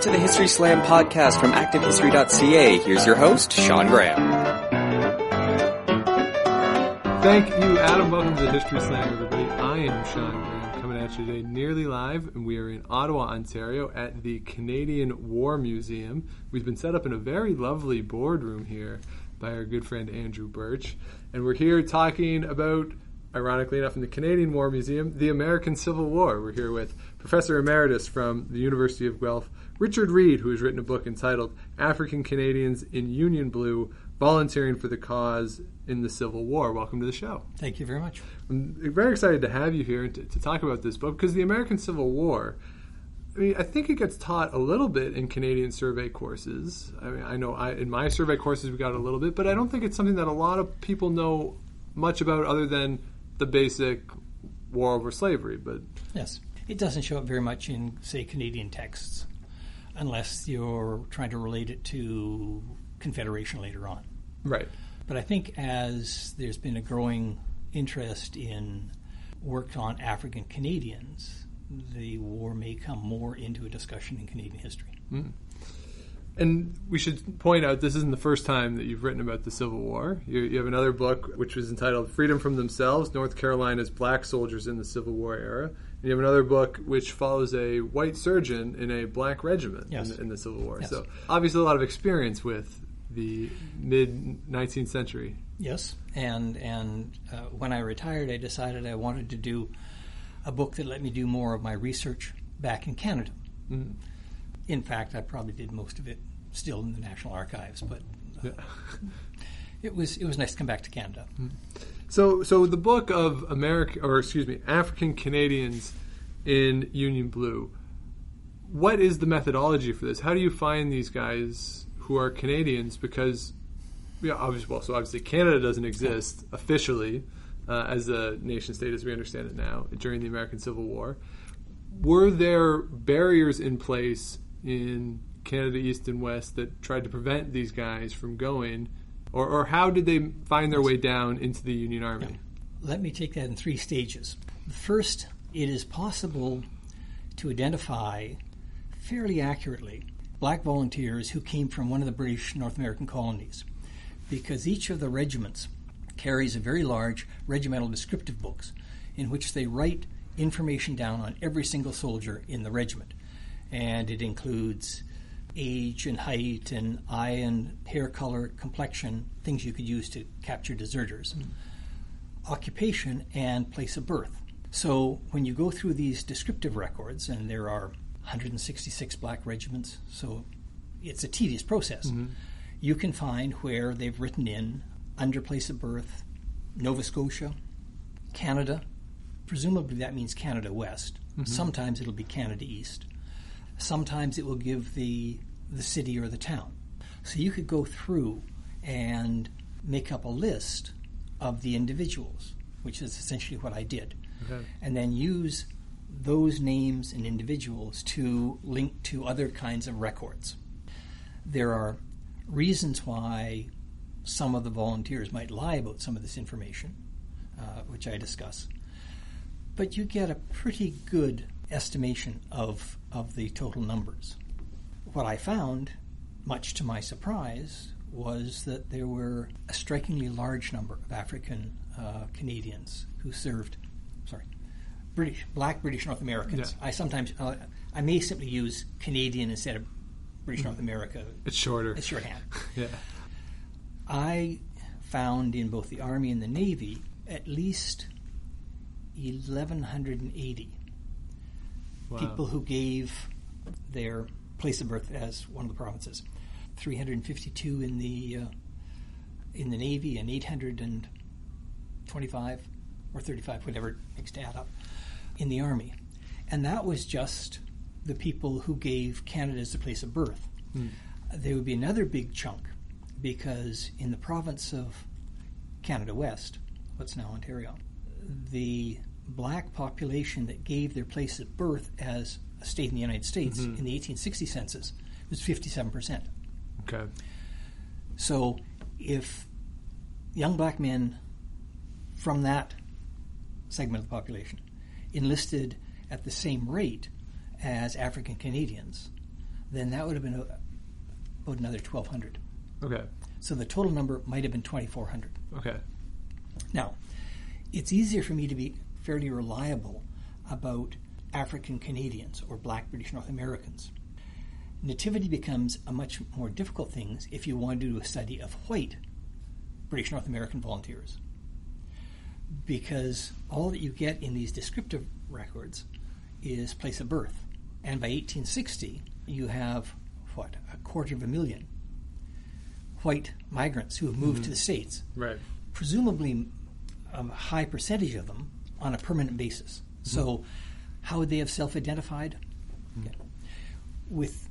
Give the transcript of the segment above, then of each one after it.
to the History Slam podcast from ActiveHistory.ca. Here's your host, Sean Graham. Thank you, Adam. Welcome to the History Slam, everybody. I am Sean Graham, coming at you today nearly live, and we are in Ottawa, Ontario, at the Canadian War Museum. We've been set up in a very lovely boardroom here by our good friend Andrew Birch, and we're here talking about, ironically enough, in the Canadian War Museum, the American Civil War. We're here with Professor Emeritus from the University of Guelph, Richard Reid, who has written a book entitled African Canadians in Union Blue, Volunteering for the Cause in the Civil War. Welcome to the show. Thank you very much. I'm very excited to have you here to talk about this book, because the American Civil War, I mean, I think it gets taught a little bit in Canadian survey courses. I mean, I know in my survey courses we got a little bit, but I don't think it's something that a lot of people know much about other than the basic war over slavery. But yes, it doesn't show up very much in, say, Canadian texts, unless you're trying to relate it to Confederation later on. Right. But I think as there's been a growing interest in work on African Canadians, the war may come more into a discussion in Canadian history. Mm. And we should point out, this isn't the first time that you've written about the Civil War. You have another book which was entitled Freedom from Themselves, North Carolina's Black Soldiers in the Civil War Era. And you have another book which follows a white surgeon in a black regiment in the Civil War. Yes. So obviously a lot of experience with the mid-19th century. Yes, and when I retired, I decided I wanted to do a book that let me do more of my research back in Canada. Mm-hmm. In fact, I probably did most of it still in the National Archives, but it was nice to come back to Canada. Mm-hmm. So the book of African Canadians in Union Blue, what is the methodology for this? How do you find these guys who are Canadians? Because obviously Canada doesn't exist officially as a nation state as we understand it now during the American Civil War. Were there barriers in place in Canada East and West that tried to prevent these guys from going, or how did they find their way down into the Union Army? Yeah. Let me take that in three stages. First, it is possible to identify fairly accurately black volunteers who came from one of the British North American colonies, because each of the regiments carries a very large regimental descriptive books in which they write information down on every single soldier in the regiment. And it includes age and height and eye and hair color, complexion, things you could use to capture deserters, occupation, and place of birth. So when you go through these descriptive records, and there are 166 black regiments, so it's a tedious process, you can find where they've written in under place of birth, Nova Scotia, Canada. Presumably that means Canada West. Sometimes it'll be Canada East. Sometimes it will give the city or the town. So you could go through and make up a list of the individuals, which is essentially what I did, and then use those names and individuals to link to other kinds of records. There are reasons why some of the volunteers might lie about some of this information, which I discuss. But you get a pretty good estimation of the total numbers. What I found, much to my surprise, was that there were a strikingly large number of African Canadians who served, black British North Americans. Yeah. I may simply use Canadian instead of British North America. It's shorter. It's shorthand. Yeah. I found in both the Army and the Navy at least 1,180 people who gave their place of birth as one of the provinces. 352 in the Navy, and 825 or 35, whatever it makes to add up, in the Army. And that was just the people who gave Canada as the place of birth. There would be another big chunk, because in the province of Canada West, what's now Ontario, the black population that gave their place of birth as a state in the United States in the 1860 census was 57%. Okay. So if young black men from that segment of the population enlisted at the same rate as African Canadians, then that would have been about another 1,200. Okay. So the total number might have been 2,400. Okay. Now, it's easier for me to be fairly reliable about African Canadians or Black British North Americans. Nativity becomes a much more difficult thing if you want to do a study of white British North American volunteers, because all that you get in these descriptive records is place of birth. And by 1860, you have, 250,000 white migrants who have moved to the States. Right. Presumably a high percentage of them on a permanent basis. So how would they have self-identified? Okay. With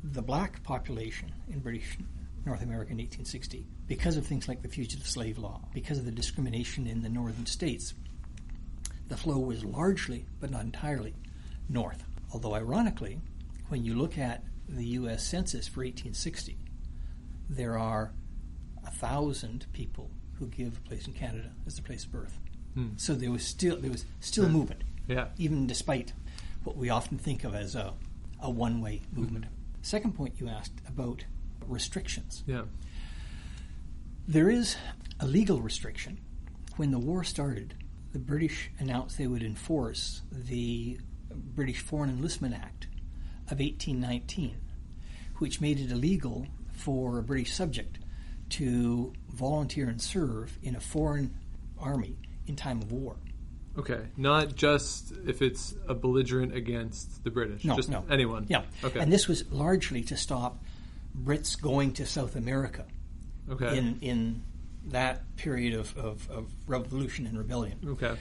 the black population in British North America in 1860, because of things like the Fugitive Slave Law, because of the discrimination in the northern states, the flow was largely, but not entirely, north. Although ironically, when you look at the U.S. Census for 1860, there are 1,000 people who give a place in Canada as their place of birth. So there was still movement, even despite what we often think of as a one-way movement. Second point you asked about restrictions. Yeah. There is a legal restriction. When the war started, the British announced they would enforce the British Foreign Enlistment Act of 1819, which made it illegal for a British subject to volunteer and serve in a foreign army in time of war. Okay, not just if it's a belligerent against the British, just anyone. Yeah, okay. And this was largely to stop Brits going to South America in that period of revolution and rebellion. Okay.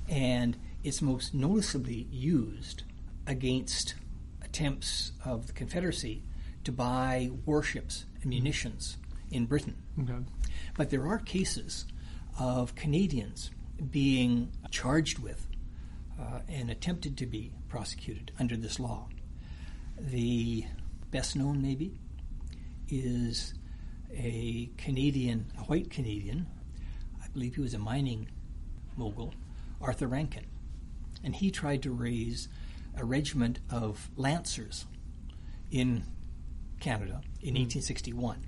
And it's most noticeably used against attempts of the Confederacy to buy warships and munitions in Britain. Okay. But there are cases of Canadians being charged with and attempted to be prosecuted under this law. The best known, maybe, is a white Canadian, I believe he was a mining mogul, Arthur Rankin. And he tried to raise a regiment of Lancers in Canada in 1861.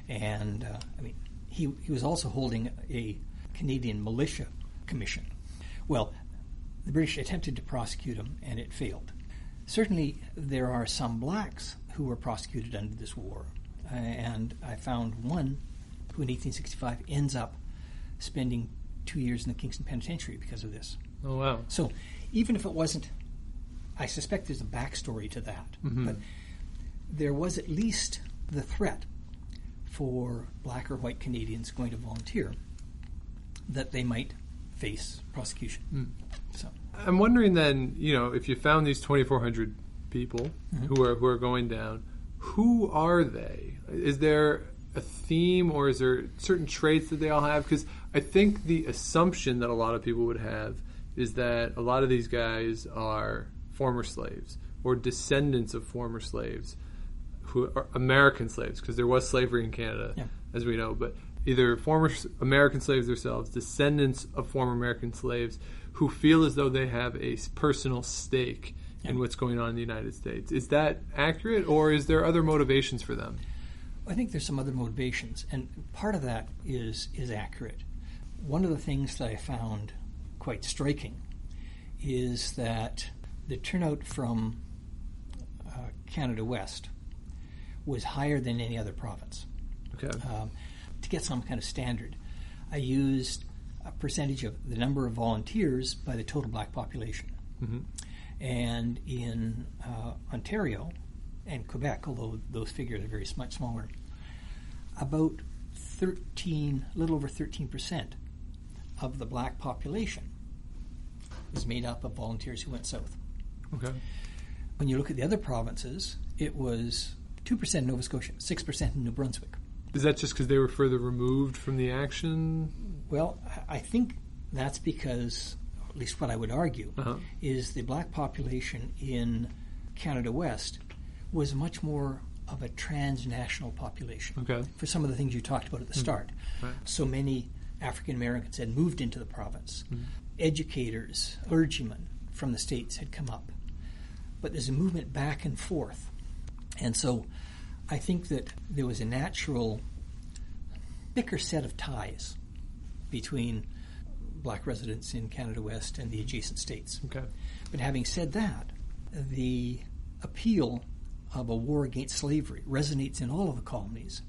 And, he was also holding a Canadian militia commission. Well, the British attempted to prosecute him, and it failed. Certainly, there are some blacks who were prosecuted under this war, and I found one who in 1865 ends up spending 2 years in the Kingston Penitentiary because of this. Oh, wow. So even if it wasn't, I suspect there's a backstory to that, but there was at least the threat for black or white Canadians going to volunteer that they might face prosecution. So I'm wondering then, if you found these 2,400 people who are going down, who are they? Is there a theme, or is there certain traits that they all have? Because I think the assumption that a lot of people would have is that a lot of these guys are former slaves or descendants of former slaves who are American slaves, because there was slavery in Canada, as we know, but either former American slaves themselves, descendants of former American slaves who feel as though they have a personal stake in what's going on in the United States. Is that accurate, or is there other motivations for them? I think there's some other motivations, and part of that is accurate. One of the things that I found quite striking is that the turnout from Canada West was higher than any other province. Okay. To get some kind of standard, I used a percentage of the number of volunteers by the total black population. And in Ontario and Quebec, although those figures are very much smaller, about a little over 13% of the black population was made up of volunteers who went south. Okay. When you look at the other provinces, it was 2% in Nova Scotia, 6% in New Brunswick. Is that just because they were further removed from the action? Well, I think that's because, at least what I would argue, is the black population in Canada West was much more of a transnational population. Okay. For some of the things you talked about at the start. Right. So many African Americans had moved into the province. Educators, clergymen from the States had come up. But there's a movement back and forth And so I think that there was a natural, thicker set of ties between black residents in Canada West and the adjacent states. Okay. But having said that, the appeal of a war against slavery resonates in all of the colonies,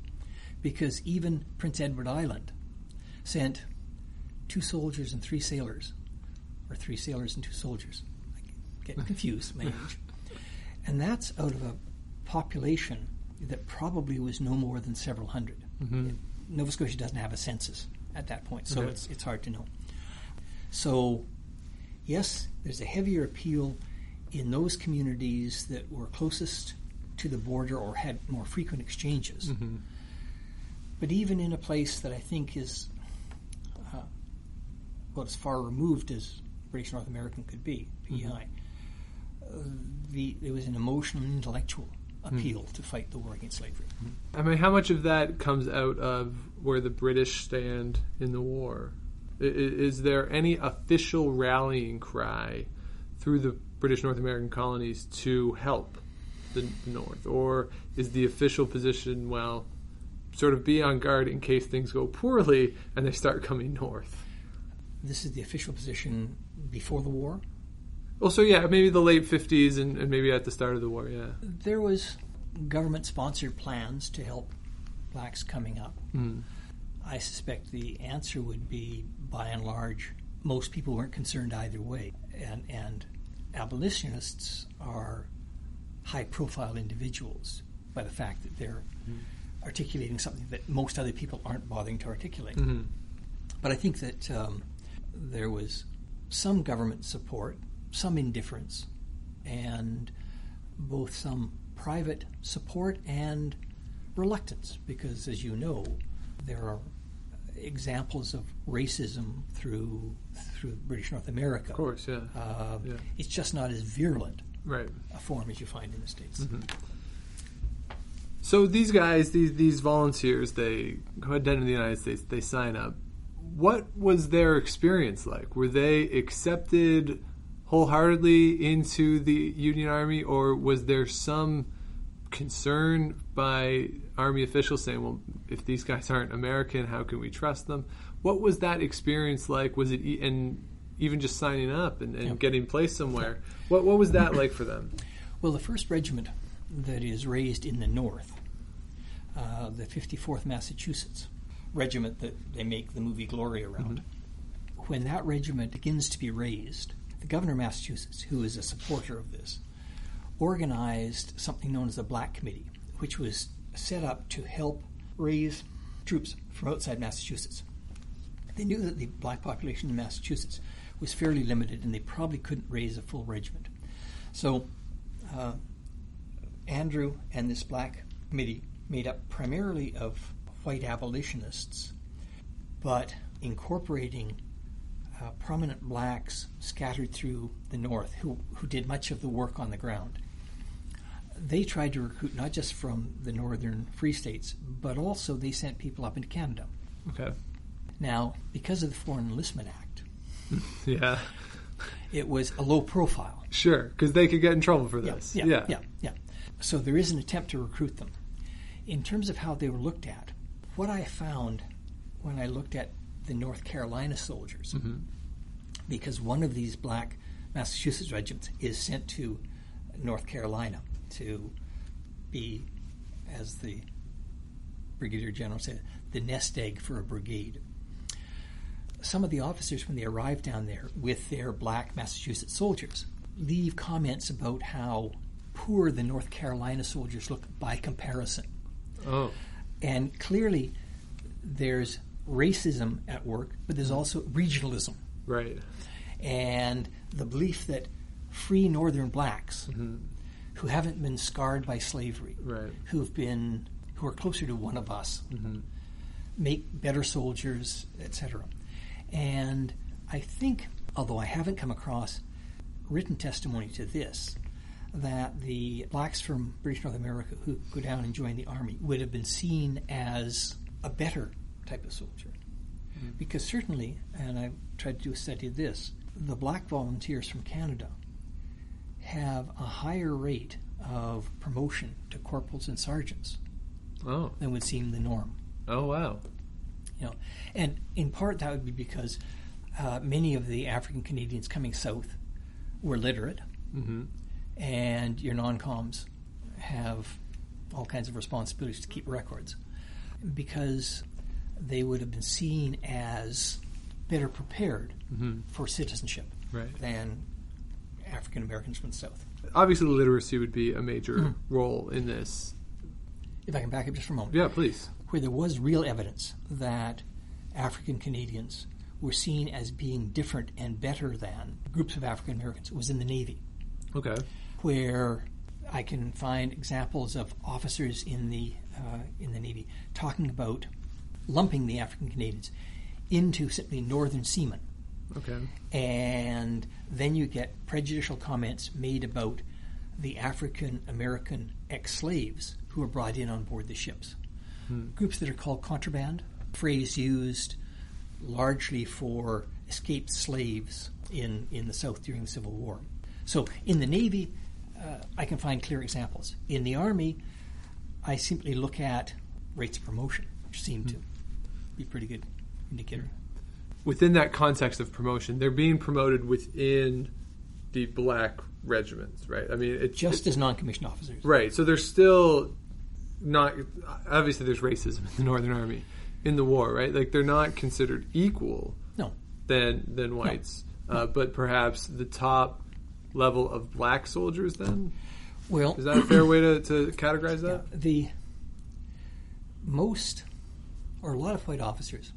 because even Prince Edward Island sent 2 soldiers and 3 sailors, or 3 sailors and 2 soldiers. I get confused, my age. And that's out of a population that probably was no more than several hundred. Mm-hmm. Nova Scotia doesn't have a census at that point, so Okay. it's hard to know. So, yes, there's a heavier appeal in those communities that were closest to the border or had more frequent exchanges. Mm-hmm. But even in a place that I think is as far removed as British North American could be, PEI, there was an emotional and intellectual appeal to fight the war against slavery. I mean, how much of that comes out of where the British stand in the war? Is there any official rallying cry through the British North American colonies to help the North? Or is the official position, well, sort of be on guard in case things go poorly and they start coming north? This is the official position before the war. Well, so yeah, maybe the late 50s and maybe at the start of the war, yeah. There was government-sponsored plans to help blacks coming up. Mm. I suspect the answer would be, by and large, most people weren't concerned either way. And abolitionists are high-profile individuals by the fact that they're articulating something that most other people aren't bothering to articulate. Mm-hmm. But I think that there was some government support, some indifference, and both some private support and reluctance, because, as you know, there are examples of racism through British North America. Of course, yeah. Yeah. It's just not as virulent Right. a form as you find in the States. Mm-hmm. So these guys, these volunteers, they go ahead in the United States, they sign up. What was their experience like? Were they accepted wholeheartedly into the Union Army, or was there some concern by Army officials saying, well, if these guys aren't American, how can we trust them? What was that experience like? Was it and even just signing up and getting placed somewhere? What was that like for them? Well, the first regiment that is raised in the North, the 54th Massachusetts regiment that they make the movie Glory around, when that regiment begins to be raised, the governor of Massachusetts, who is a supporter of this, organized something known as the Black Committee, which was set up to help raise troops from outside Massachusetts. They knew that the black population in Massachusetts was fairly limited, and they probably couldn't raise a full regiment. So Andrew and this Black Committee, made up primarily of white abolitionists, but incorporating prominent blacks scattered through the North who did much of the work on the ground. They tried to recruit not just from the northern free states, but also they sent people up into Canada. Okay. Now, because of the Foreign Enlistment Act, Yeah. it was a low profile. Sure, because they could get in trouble for this. Yeah. So there is an attempt to recruit them. In terms of how they were looked at, what I found when I looked at the North Carolina soldiers, because one of these black Massachusetts regiments is sent to North Carolina to be, as the Brigadier General said, the nest egg for a brigade. Some of the officers, when they arrive down there with their black Massachusetts soldiers, leave comments about how poor the North Carolina soldiers look by comparison. Oh. And clearly there's racism at work, but there's also regionalism. Right. And the belief that free northern blacks who haven't been scarred by slavery, Right. who are closer to one of us, make better soldiers, etc. And I think, although I haven't come across written testimony to this, that the blacks from British North America who go down and join the army would have been seen as a better type of soldier. Because certainly, and I tried to do a study of this, the black volunteers from Canada have a higher rate of promotion to corporals and sergeants than would seem the norm. Oh, wow. And in part that would be because many of the African Canadians coming south were literate, and your non-coms have all kinds of responsibilities to keep records, because they would have been seen as better prepared for citizenship than African Americans from the south. Obviously, literacy would be a major role in this. If I can back up just for a moment. Yeah, please. Where there was real evidence that African Canadians were seen as being different and better than groups of African Americans was in the Navy. Okay. Where I can find examples of officers in the Navy talking about lumping the African Canadians into simply northern seamen. Okay. And then you get prejudicial comments made about the African American ex-slaves who were brought in on board the ships. Groups that are called contraband, phrase used largely for escaped slaves in the South during the Civil War. So in the Navy, I can find clear examples. In the Army, I simply look at rates of promotion, which seem to be a pretty good indicator. Within that context of promotion, they're being promoted within the black regiments, right? I mean, it's just as non-commissioned officers. Right. So there's still not, obviously there's racism in the Northern Army in the war, right? Like, they're not considered equal than whites. No. But perhaps the top level of black soldiers then? Well, is that a fair way to categorize that? Yeah, the most, or a lot of white officers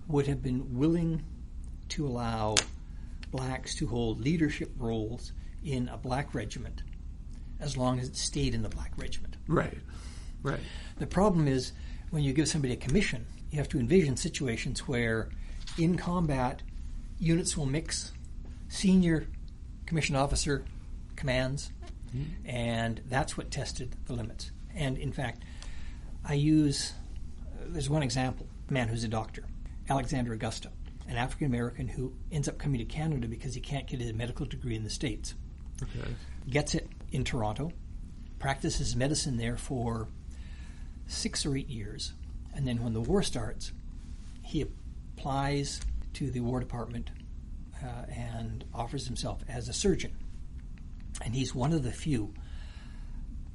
would have been willing to allow blacks to hold leadership roles in a black regiment as long as it stayed in the black regiment. Right. The problem is when you give somebody a commission, you have to envision situations where in combat units will mix senior commissioned officer commands, and that's what tested the limits. And in fact, there's one example, a man who's a doctor, Alexander Augusta, an African American who ends up coming to Canada because he can't get his medical degree in the States. Okay. Gets it in Toronto, practices medicine there for 6 or 8 years, and then when the war starts, he applies to the War Department and offers himself as a surgeon. And he's one of the few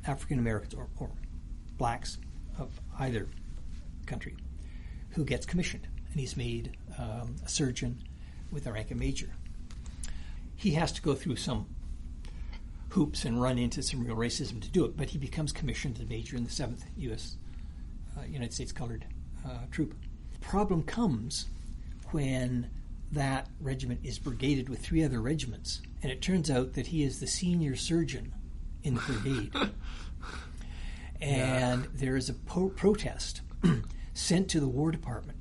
African Americans or blacks of either country who gets commissioned. And he's made a surgeon with a rank of major. He has to go through some hoops and run into some real racism to do it, but he becomes commissioned as major in the 7th United States Colored Troop. Problem comes when that regiment is brigaded with 3 other regiments, and it turns out that he is the senior surgeon in the brigade. And there is a protest sent to the War Department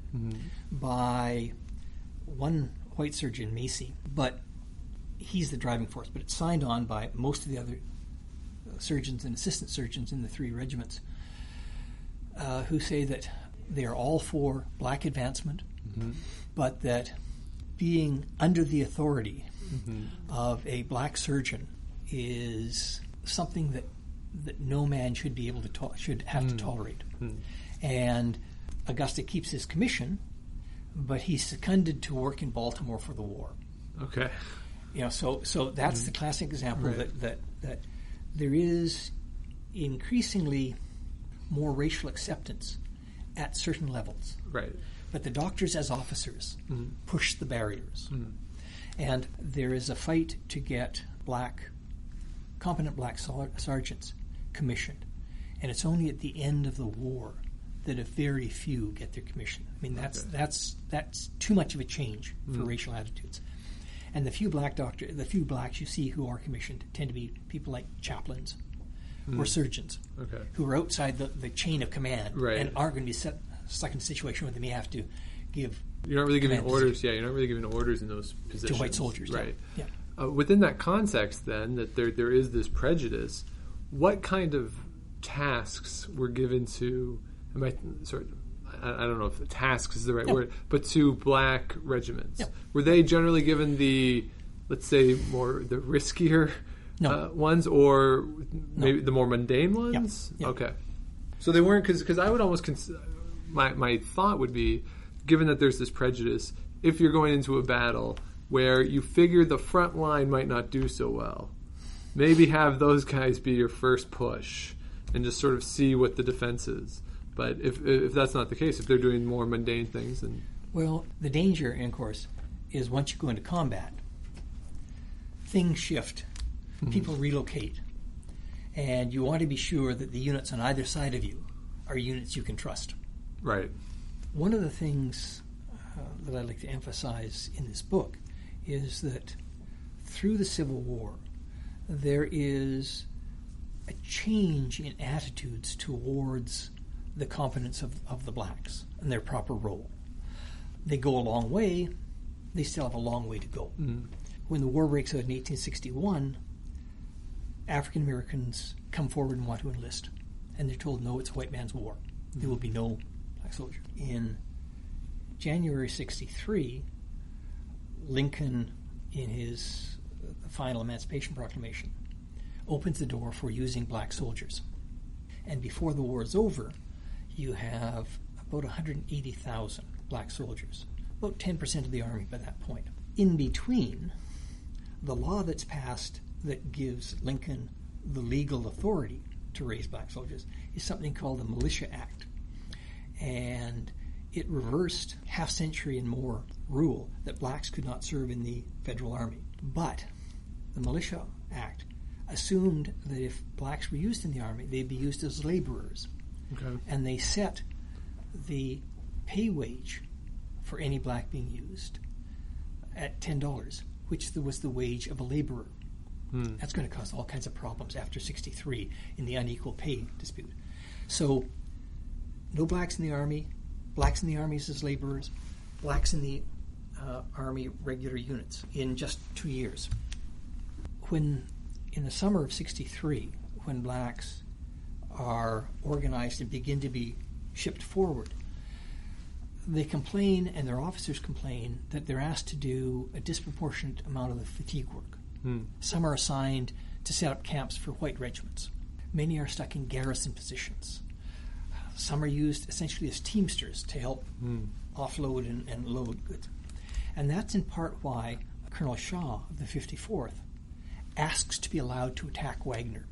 by one white surgeon, Macy, but he's the driving force, but it's signed on by most of the other surgeons and assistant surgeons in the 3 regiments who say that they are all for black advancement, but that being under the authority of a black surgeon is something that no man should be able to should have to tolerate. And Augusta keeps his commission, but he's seconded to work in Baltimore for the war. Okay. So that's the classic example that there is increasingly more racial acceptance at certain levels. Right. But the doctors as officers push the barriers. And there is a fight to get competent black sergeants commissioned. And it's only at the end of the war that a very few get their commission. I mean, that's too much of a change for racial attitudes. And the few blacks you see who are commissioned tend to be people like chaplains or surgeons who are outside the chain of command and aren't going to be stuck in a situation where they may have to give. You're not really giving orders. Yeah, you're not really giving orders in those positions to white soldiers. Right. Yeah. Within that context, then, that there is this prejudice. What kind of tasks were given to? I don't know if tasks is the right word, but to black regiments. Were they generally given the, let's say, more the riskier ones, or maybe the more mundane ones? Yeah. Okay. So they weren't, because I would almost my thought would be, given that there's this prejudice, if you're going into a battle where you figure the front line might not do so well, maybe have those guys be your first push and just sort of see what the defense is. But if that's not the case, if they're doing more mundane things, then... Well, the danger, of course, is once you go into combat, things shift, people relocate, and you want to be sure that the units on either side of you are units you can trust. Right. One of the things that I'd like to emphasize in this book is that through the Civil War, there is a change in attitudes towards the competence of the blacks and their proper role. They go a long way, they still have a long way to go. When the war breaks out in 1861, African Americans come forward and want to enlist, and they're told, no, it's a white man's war. There will be no black soldier. In January 63, Lincoln, in his final Emancipation Proclamation, opens the door for using black soldiers. And before the war is over, you have about 180,000 black soldiers, about 10% of the army by that point. In between, the law that's passed that gives Lincoln the legal authority to raise black soldiers is something called the Militia Act. And it reversed half-century and more rule that blacks could not serve in the federal army. But the Militia Act assumed that if blacks were used in the army, they'd be used as laborers. Okay. And they set the pay wage for any black being used at $10, which was the wage of a laborer. That's going to cause all kinds of problems after 63 in the unequal pay dispute. So, no blacks in the army, blacks in the armies as laborers, blacks in the army regular units in just 2 years. When, in the summer of 63, when blacks are organized and begin to be shipped forward, they complain, and their officers complain, that they're asked to do a disproportionate amount of the fatigue work. Some are assigned to set up camps for white regiments. Many are stuck in garrison positions. Some are used essentially as teamsters to help offload and load goods. And that's in part why Colonel Shaw of the 54th asks to be allowed to attack Wagner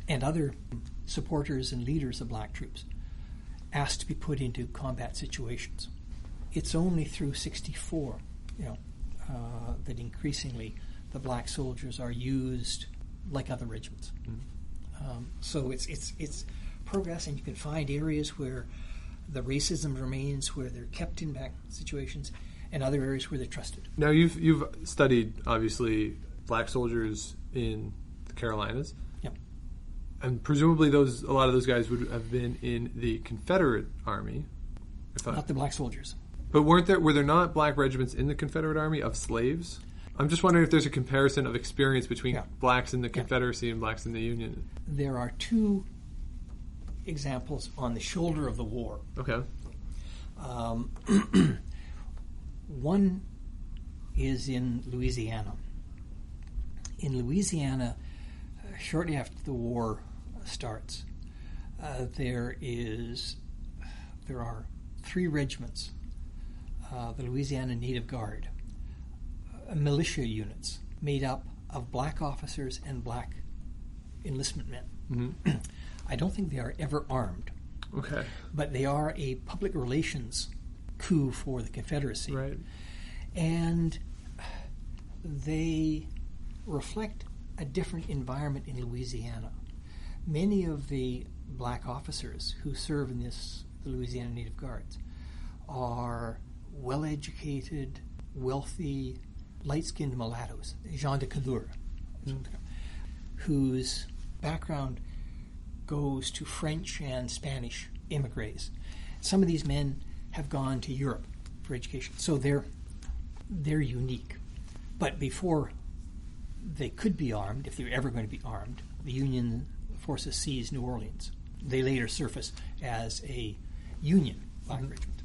and other supporters and leaders of black troops asked to be put into combat situations. It's only through 64, that increasingly the black soldiers are used like other regiments. So it's progress, and you can find areas where the racism remains, where they're kept in back situations, and other areas where they're trusted. Now you've studied obviously black soldiers in the Carolinas. Yep. And presumably a lot of those guys would have been in the Confederate Army. Not the black soldiers. But were there not black regiments in the Confederate Army of slaves? I'm just wondering if there's a comparison of experience between blacks in the Confederacy and blacks in the Union. There are two examples on the shoulder of the war. Okay. One is in Louisiana. In Louisiana, shortly after the war starts, there are 3 regiments, the Louisiana Native Guard, militia units made up of black officers and black enlistment men. I don't think they are ever armed. Okay. But they are a public relations coup for the Confederacy. Right. And they reflect a different environment in Louisiana. Many of the black officers who serve in the Louisiana Native Guards are well-educated, wealthy, light-skinned mulattoes, gens de couleur, whose background goes to French and Spanish immigrants. Some of these men have gone to Europe for education, so they're unique. But before they could be armed, if they were ever going to be armed, the Union forces seized New Orleans. They later surface as a Union black regiment.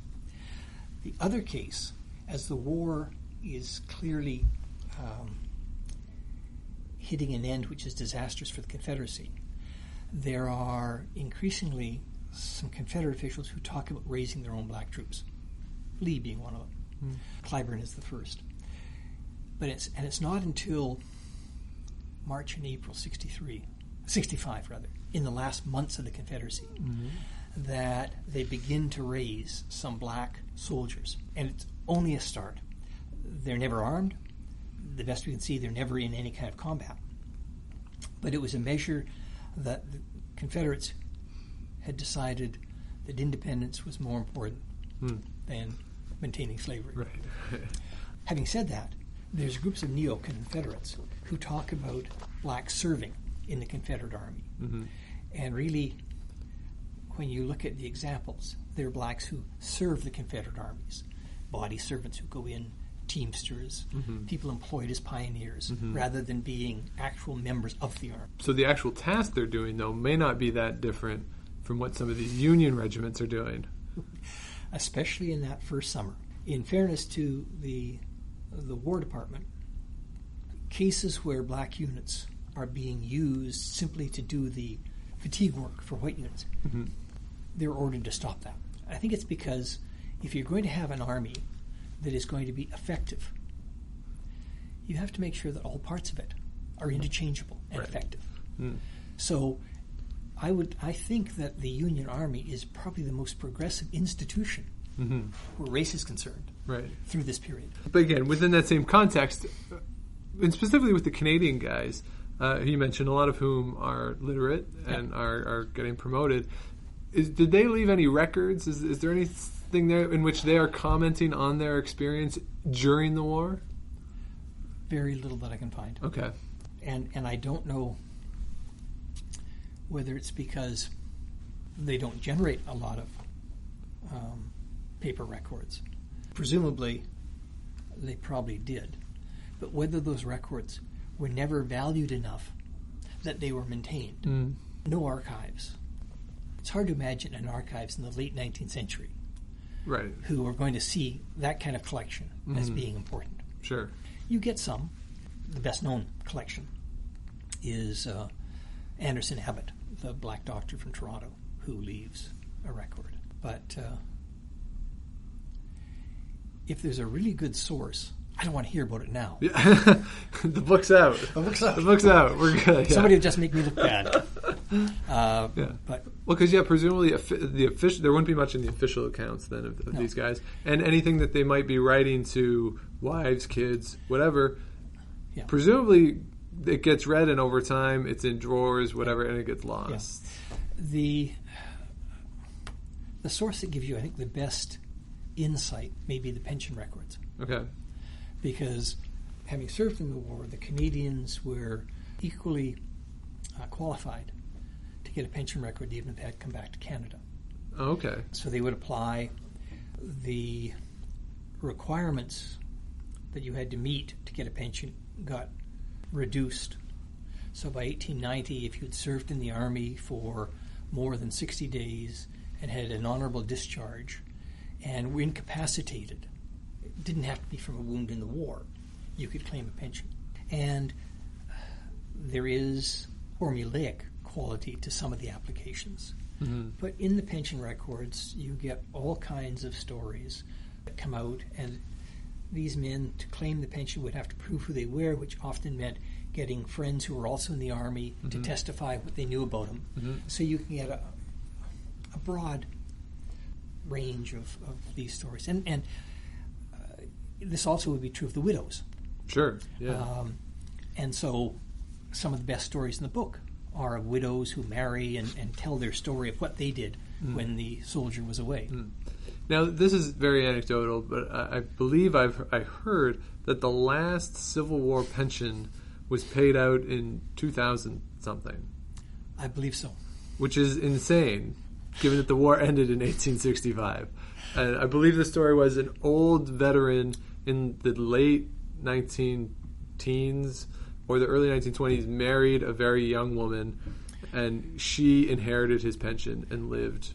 The other case, as the war is clearly hitting an end which is disastrous for the Confederacy, there are increasingly some Confederate officials who talk about raising their own black troops, Lee being one of them. Clyburn is the first. But it's not until March and April 65, in the last months of the Confederacy, that they begin to raise some black soldiers. And it's only a start. They're never armed. The best we can see, they're never in any kind of combat. But it was a measure that the Confederates had decided that independence was more important than maintaining slavery. Right. Having said that, there's groups of neo-Confederates who talk about blacks serving in the Confederate Army. And really, when you look at the examples, they're blacks who serve the Confederate armies, body servants who go in, teamsters, people employed as pioneers, rather than being actual members of the army. So the actual task they're doing, though, may not be that different from what some of these Union regiments are doing. Especially in that first summer. In fairness to the War Department, cases where black units are being used simply to do the fatigue work for white units, they're ordered to stop that. I think it's because if you're going to have an army that is going to be effective, you have to make sure that all parts of it are interchangeable and effective. So I think that the Union Army is probably the most progressive institution where race is concerned through this period. But again, within that same context, and specifically with the Canadian guys, you mentioned a lot of whom are literate and are getting promoted. Did they leave any records? Is there anything there in which they are commenting on their experience during the war? Very little that I can find. Okay. And I don't know whether it's because they don't generate a lot of paper records. Presumably, they probably did. But whether those records were never valued enough that they were maintained. No archives. It's hard to imagine an archives in the late 19th century who are going to see that kind of collection as being important. Sure. You get some. The best known collection is Anderson Abbott, the black doctor from Toronto, who leaves a record. But if there's a really good source, I don't want to hear about it now. Yeah. The book's out. The book's out. The book's out. We're good. Somebody would just make me look bad. But because presumably the official, there wouldn't be much in the official accounts then of these guys, and anything that they might be writing to wives, kids, whatever. Yeah. Presumably, it gets read, and over time, it's in drawers, whatever, and it gets lost. Yeah. The source that gives you, I think, the best insight may be the pension records. Okay. Because having served in the war, the Canadians were equally qualified to get a pension record even if they had come back to Canada. Oh, okay. So they would apply. The requirements that you had to meet to get a pension got reduced. So by 1890, if you had served in the Army for more than 60 days and had an honorable discharge and were incapacitated, it didn't have to be from a wound in the war, you could claim a pension. And there is formulaic quality to some of the applications. But in the pension records, you get all kinds of stories that come out, and these men, to claim the pension, would have to prove who they were, which often meant getting friends who were also in the Army to testify what they knew about them. So you can get a broad range of these stories. And this also would be true of the widows. Sure, yeah. And so some of the best stories in the book are of widows who marry and tell their story of what they did when the soldier was away. Now, this is very anecdotal, but I believe I heard that the last Civil War pension was paid out in 2000-something. I believe so. Which is insane, given that the war ended in 1865. And I believe the story was an old veteran in the late 19-teens or the early 1920s married a very young woman, and she inherited his pension and lived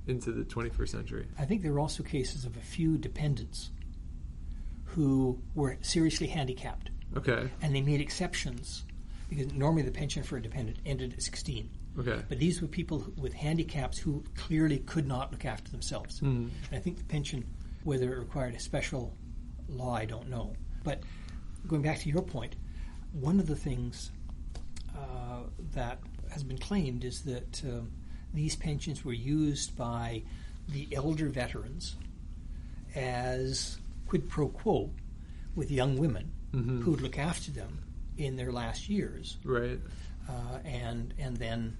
into the 21st century. I think there were also cases of a few dependents who were seriously handicapped. Okay. And they made exceptions because normally the pension for a dependent ended at 16. Okay. But these were people with handicaps who clearly could not look after themselves. And I think the pension, whether it required a special law, I don't know. But going back to your point, one of the things that has been claimed is that these pensions were used by the elder veterans as quid pro quo with young women who would look after them in their last years. Right. And then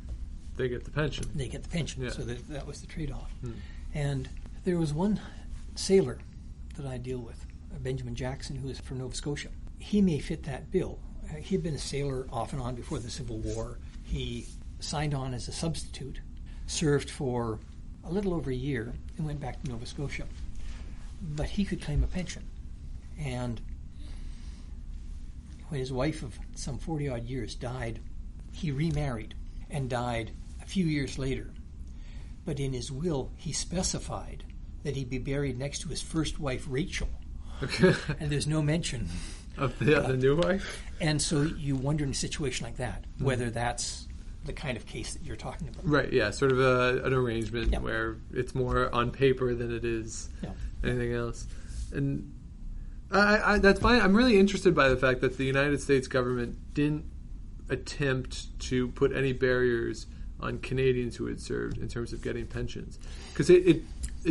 they get the pension. They get the pension. Yeah. So that was the trade-off. And there was one sailor that I deal with, Benjamin Jackson, who is from Nova Scotia. He may fit that bill. He had been a sailor off and on before the Civil War. He signed on as a substitute, served for a little over a year, and went back to Nova Scotia. But he could claim a pension. And when his wife of some 40-odd years died, he remarried and died a few years later. But in his will, he specified that he be buried next to his first wife, Rachel. Okay. And there's no mention of the new wife? And so you wonder in a situation like that whether that's the kind of case that you're talking about. Right, yeah, sort of an arrangement where it's more on paper than it is anything else. And I that's fine. I'm really interested by the fact that the United States government didn't attempt to put any barriers on Canadians who had served in terms of getting pensions. Because it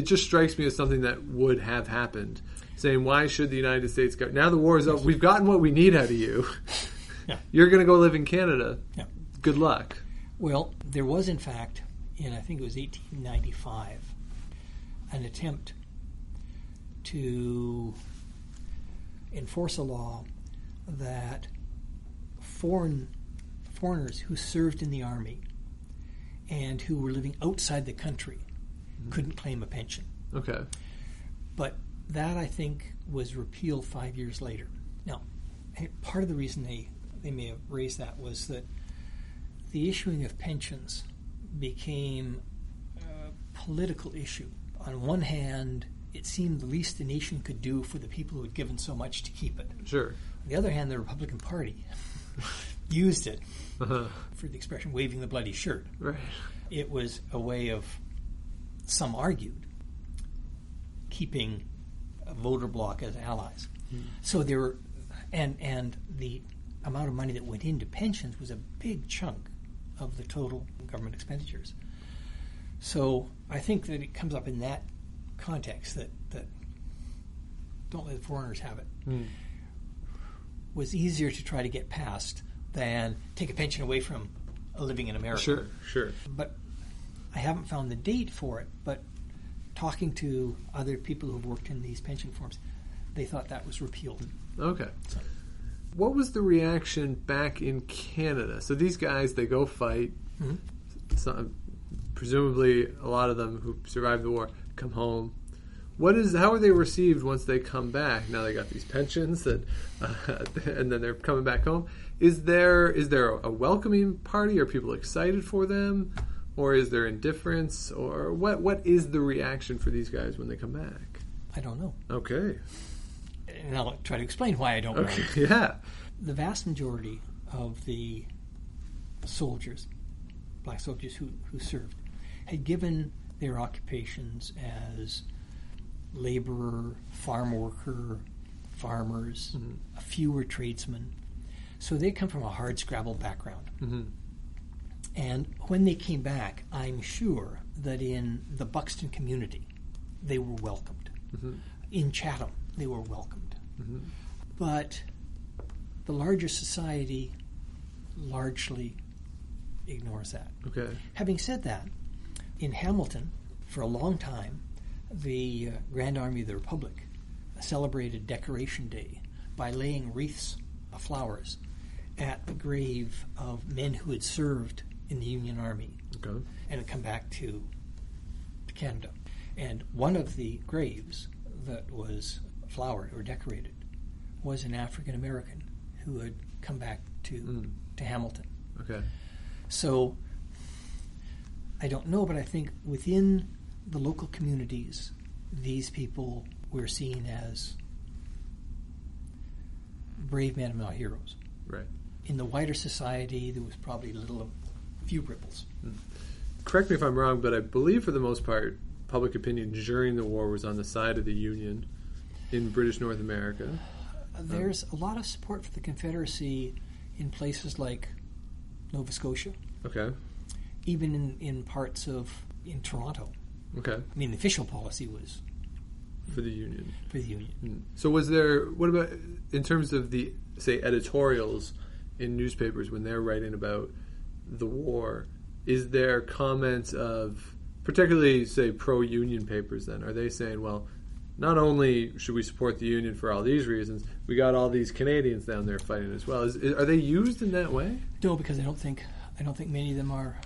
just strikes me as something that would have happened. Saying, why should the United States go? Now the war is over. We've gotten what we need out of you. You're going to go live in Canada. Good luck. Well, there was, in fact, in I think it was 1895, an attempt to enforce a law that foreigners who served in the army and who were living outside the country couldn't claim a pension. Okay. But that, I think, was repealed 5 years later. Now, part of the reason they may have raised that was that the issuing of pensions became a political issue. On one hand, it seemed the least the nation could do for the people who had given so much to keep it. Sure. On the other hand, the Republican Party used it for the expression waving the bloody shirt. Right. It was a way of, some argued, keeping a voter bloc as allies. So there were, and the amount of money that went into pensions was a big chunk of the total government expenditures. So I think that it comes up in that context that don't let the foreigners have it was easier to try to get past than take a pension away from a living in America. Sure. But I haven't found the date for it, but talking to other people who've worked in these pension forms, they thought that was repealed. Okay. What was the reaction back in Canada? So these guys, they go fight. Presumably, a lot of them who survived the war come home. How are they received once they come back? Now they got these pensions, and then they're coming back home. Is there a welcoming party? Are people excited for them? Or is there indifference? Or what is the reaction for these guys when they come back? I don't know. Okay. And I'll try to explain why I don't know. Yeah. The vast majority of the soldiers, black soldiers who served, had given their occupations as laborer, farm worker, farmers, a few were tradesmen. So they come from a hard-scrabble background. And when they came back, I'm sure that in the Buxton community, they were welcomed. In Chatham, they were welcomed. But the larger society largely ignores that. Okay. Having said that, in Hamilton, for a long time, the Grand Army of the Republic celebrated Decoration Day by laying wreaths of flowers at the grave of men who had served in the Union Army and had come back to Canada. And one of the graves that was flowered or decorated was an African American who had come back to Hamilton. Okay. So I don't know, but I think within the local communities, these people were seen as brave men and not heroes. Right. in the wider society, there was probably few ripples. Correct me if I'm wrong, but I believe for the most part, public opinion during the war was on the side of the Union in British North America. There's a lot of support for the Confederacy in places like Nova Scotia. Okay. Even in parts in Toronto. Okay. I mean, the official policy was for the Union. For the Union. So what about in terms of the, say, editorials in newspapers when they're writing about the war, is there comments of, particularly, say, pro-Union papers then, are they saying, well, not only should we support the Union for all these reasons, we got all these Canadians down there fighting as well. Are they used in that way? No, because I don't think many of them are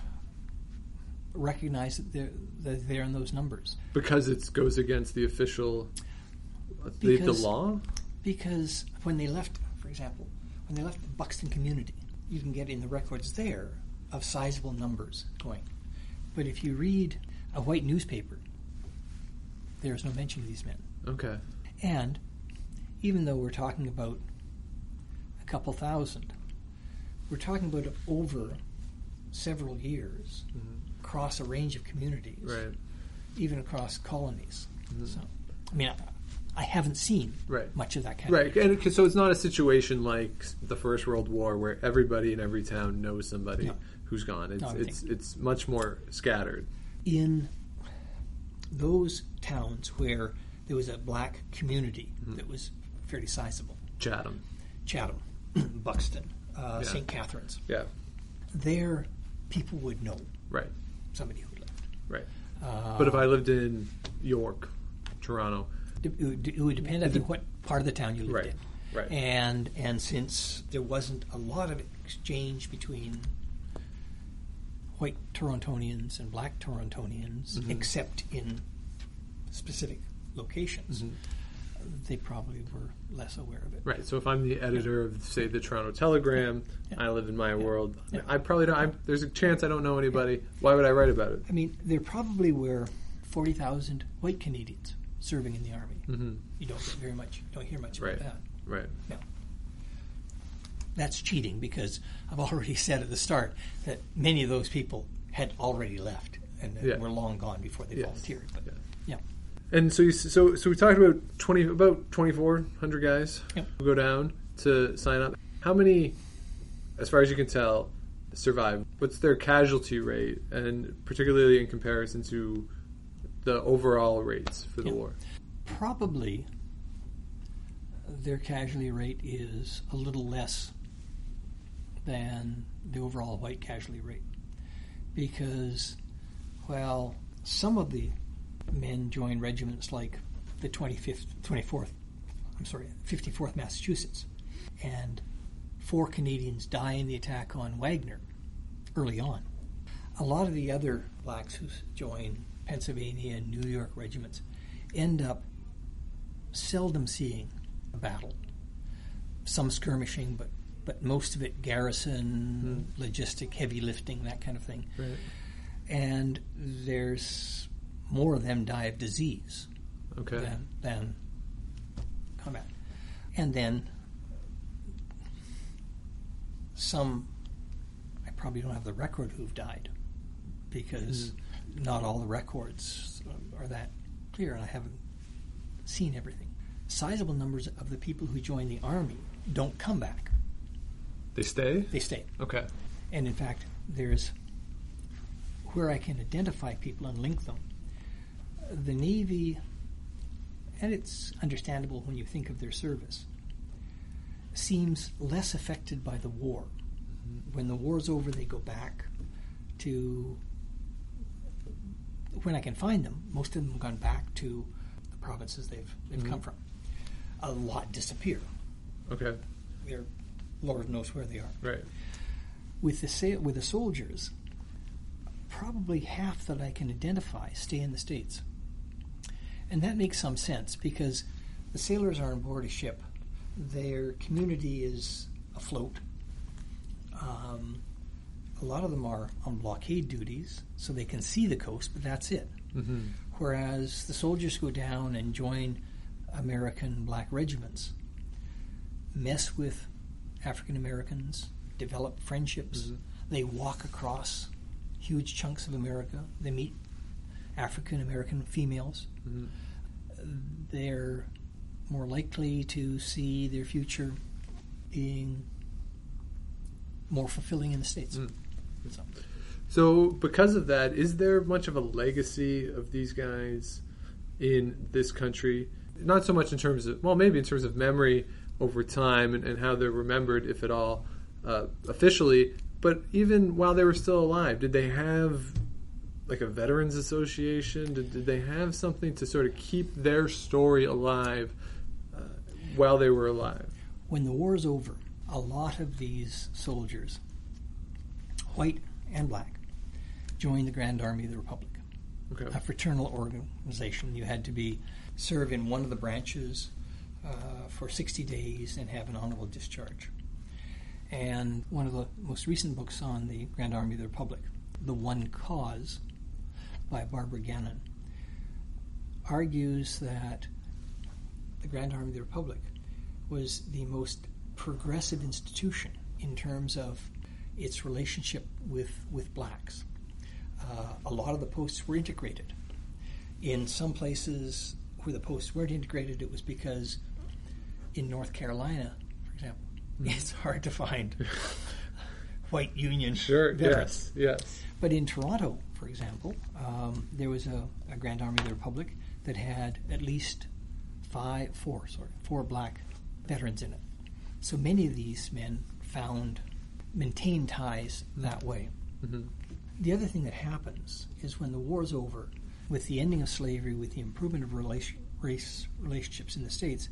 recognized that they're in those numbers. Because it goes against the official, the law? Because when they left, for example, when they left the Buxton community, you can get in the records there of sizable numbers going. But if you read a white newspaper, there's no mention of these men. Okay. And even though we're talking about a couple thousand, we're talking about it over several years, across a range of communities, right, even across colonies. So, I mean, I haven't seen much of that kind of thing. And so it's not a situation like the First World War where everybody in every town knows somebody who's gone. It's much more scattered. In those towns where there was a black community that was fairly sizable. Chatham, Buxton, St. Catharines. Yeah. There, people would know somebody who left. Right. But if I lived in York, Toronto... It would depend on what part of the town you lived in. Right. And since there wasn't a lot of exchange between white Torontonians and black Torontonians, except in specific locations, they probably were less aware of it. Right. So if I'm the editor of, say, the Toronto Telegram, I live in my world, I probably don't... there's a chance I don't know anybody. Why would I write about it? I mean, there probably were 40,000 white Canadians serving in the Army. You don't hear much about that. Right. No. That's cheating, because I've already said at the start that many of those people had already left and were long gone before they volunteered. But And so we talked about 2,400 guys who go down to sign up. How many, as far as you can tell, survive? What's their casualty rate, and particularly in comparison to the overall rates for the war? Probably their casualty rate is a little less than the overall white casualty rate, because, well, some of the men join regiments like the 54th Massachusetts, and 4 Canadians die in the attack on Wagner early on. A lot of the other blacks who join Pennsylvania and New York regiments end up seldom seeing a battle. Some skirmishing, but most of it garrison, logistic, heavy lifting, that kind of thing. Right. And there's more of them die of disease than combat. And then some, I probably don't have the record who've died, because not all the records are that clear, and I haven't seen everything. Sizable numbers of the people who join the Army don't come back. They stay? They stay. Okay. And in fact, there's where I can identify people and link them. The Navy, and it's understandable when you think of their service, seems less affected by the war. When the war's over, they go back to, when I can find them, most of them have gone back to the provinces they've come from. A lot disappear. Okay. Lord knows where they are. Right. With the soldiers, probably half that I can identify stay in the States. And that makes some sense, because the sailors are on board a ship. Their community is afloat. A lot of them are on blockade duties, so they can see the coast, but that's it. Whereas the soldiers go down and join American black regiments, mess with African Americans, develop friendships. They walk across huge chunks of America. They meet African American females. They're more likely to see their future being more fulfilling in the States. So because of that, is there much of a legacy of these guys in this country? Not so much in terms of, well, maybe in terms of memory over time and how they're remembered, if at all, officially, but even while they were still alive, did they have like a veterans association? Did they have something to sort of keep their story alive while they were alive? When the war is over, a lot of these soldiers, white and black, joined the Grand Army of the Republic, a fraternal organization. You had to serve in one of the branches for 60 days and have an honorable discharge. And one of the most recent books on the Grand Army of the Republic, The One Cause, by Barbara Gannon, argues that the Grand Army of the Republic was the most progressive institution in terms of its relationship with blacks. A lot of the posts were integrated. In some places where the posts weren't integrated, it was because in North Carolina, for example, it's hard to find white Union veterans. Yes. But in Toronto, for example, there was a Grand Army of the Republic that had at least four black veterans in it. So many of these men maintained ties that way. The other thing that happens is when the war's over, with the ending of slavery, with the improvement of race relationships in the States,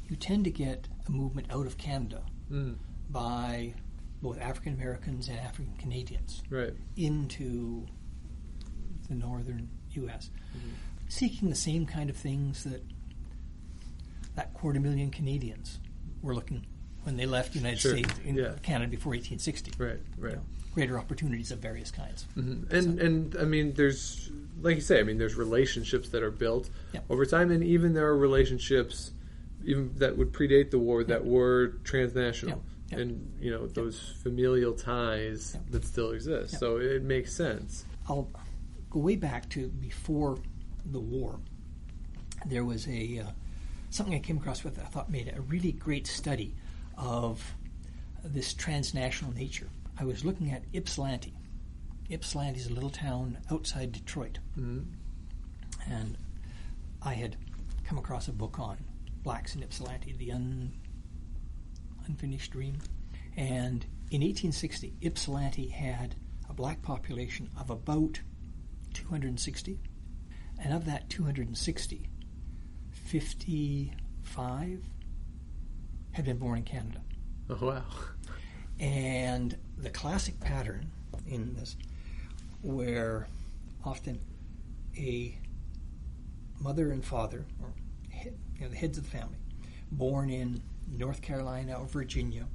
you tend to get a movement out of Canada by both African Americans and African Canadians into the northern U.S., seeking the same kind of things that 250,000 Canadians were looking when they left the United States in Canada before 1860. Right. You know, greater opportunities of various kinds. And I mean, there's, like you say, there's relationships that are built over time, and even there are relationships even that would predate the war that were transnational. And those familial ties that still exist. So it makes sense. I'll go way back to before the war. There was something I came across with that I thought made a really great study of this transnational nature. I was looking at Ypsilanti. Ypsilanti is a little town outside Detroit. And I had come across a book on blacks in Ypsilanti, The Unfinished Dream. And in 1860, Ypsilanti had a black population of about 260. And of that 260, 55 had been born in Canada. Oh, wow. And the classic pattern in this, where often a mother and father, or the heads of the family, born in North Carolina or Virginia,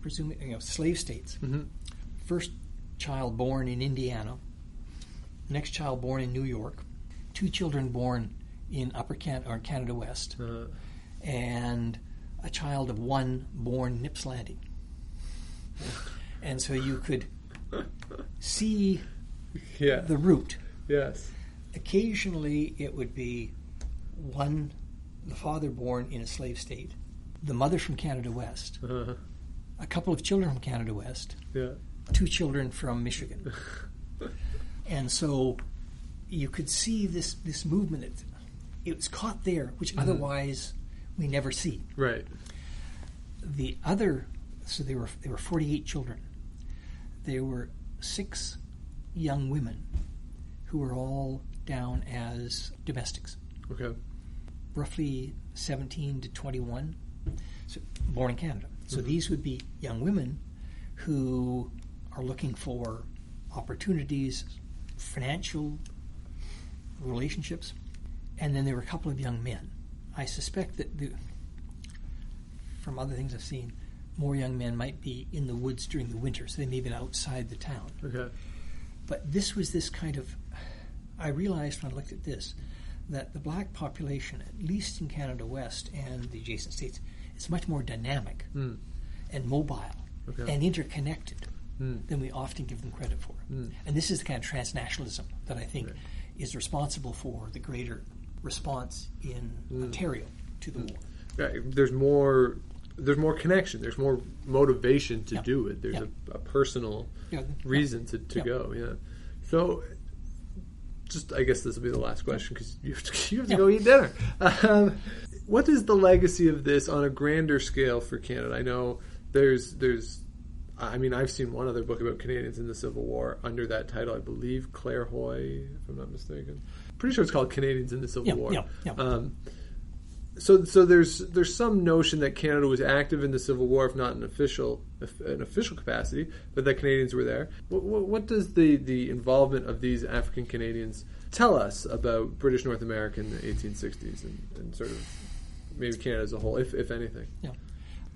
presumably slave states. First child born in Indiana, next child born in New York, two children born in Upper Canada West, and a child of one born in Ypsilanti. And so you could see the route. Yes. Occasionally it would be the father born in a slave state, the mother from Canada West, a couple of children from Canada West, two children from Michigan. And so you could see this movement. It was caught there, which otherwise we never see. Right. The other, so there were 48 children. There were 6 young women who were all down as domestics. Okay. Roughly 17 to 21, so born in Canada. So these would be young women who are looking for opportunities, financial relationships, and then there were a couple of young men. I suspect that from other things I've seen, more young men might be in the woods during the winter, so they may have been outside the town. Okay. But this was this kind of, I realized when I looked at this, that the black population, at least in Canada West and the adjacent states, is much more dynamic and mobile and interconnected than we often give them credit for. And this is the kind of transnationalism that I think is responsible for the greater response in Ontario to the war. There's more connection. There's more motivation to do it. There's a personal reason to go. Yeah. So, just I guess this will be the last question because you have to go eat dinner. What is the legacy of this on a grander scale for Canada? I know there's. I mean, I've seen one other book about Canadians in the Civil War under that title. I believe Claire Hoy, if I'm not mistaken. Pretty sure it's called Canadians in the Civil War. So there's some notion that Canada was active in the Civil War, if not in an official capacity, but that Canadians were there. What does the involvement of these African Canadians tell us about British North America in the 1860s and sort of maybe Canada as a whole, if anything? Yeah,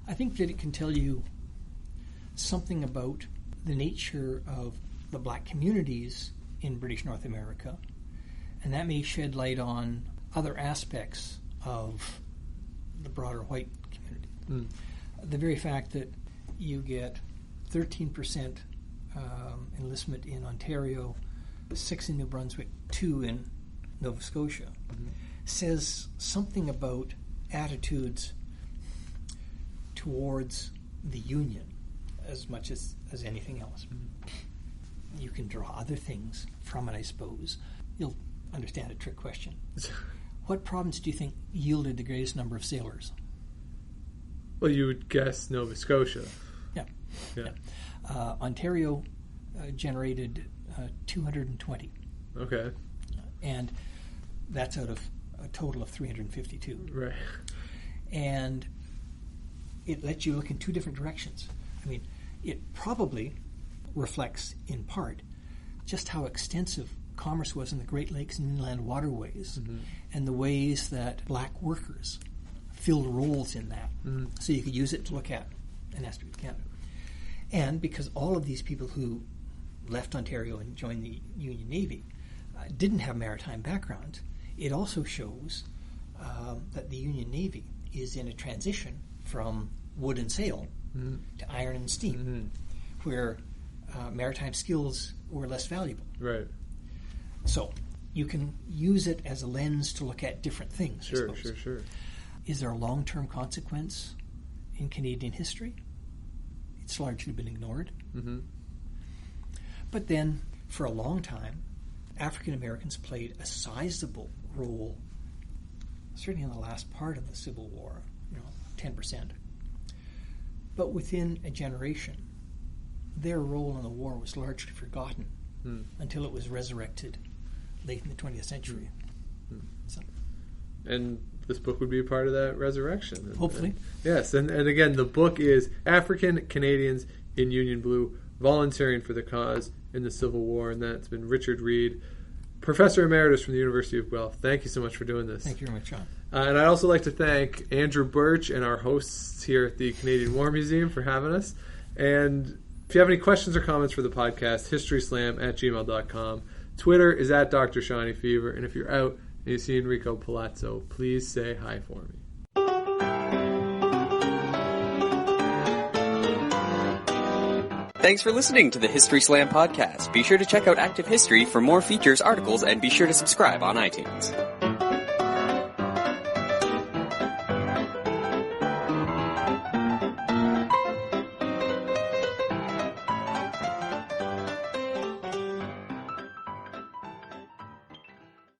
I think that it can tell you something about the nature of the black communities in British North America, and that may shed light on other aspects of the broader white community. The very fact that you get 13% enlistment in Ontario, 6 in New Brunswick, 2 in Nova Scotia, says something about attitudes towards the Union as much as anything else. You can draw other things from it, I suppose. You'll understand a trick question. What province do you think yielded the greatest number of sailors? Well, you would guess Nova Scotia. Yeah. Ontario generated 220. Okay. And that's out of a total of 352. Right. And it lets you look in two different directions. I mean, it probably reflects, in part, just how extensive commerce was in the Great Lakes and inland waterways, and the ways that black workers filled roles in that. So you could use it to look at an aspect of Canada. And because all of these people who left Ontario and joined the Union Navy didn't have maritime backgrounds, it also shows that the Union Navy is in a transition from wood and sail to iron and steam, where maritime skills were less valuable. Right. So you can use it as a lens to look at different things. Sure. Is there a long-term consequence in Canadian history? It's largely been ignored. But then, for a long time, African Americans played a sizable role, certainly in the last part of the Civil War, 10%. But within a generation, their role in the war was largely forgotten until it was resurrected late in the 20th century. So. And this book would be a part of that resurrection. Hopefully. Yes, and again, the book is African Canadians in Union Blue, Volunteering for the Cause in the Civil War, and that's been Richard Reid, Professor Emeritus from the University of Guelph. Thank you so much for doing this. Thank you very much, John. And I'd also like to thank Andrew Birch and our hosts here at the Canadian War Museum for having us. And if you have any questions or comments for the podcast, historyslam@gmail.com. Twitter is @Dr. Shawnee Fever. And if you're out and you see Enrico Palazzo, please say hi for me. Thanks for listening to the History Slam podcast. Be sure to check out Active History for more features, articles, and be sure to subscribe on iTunes.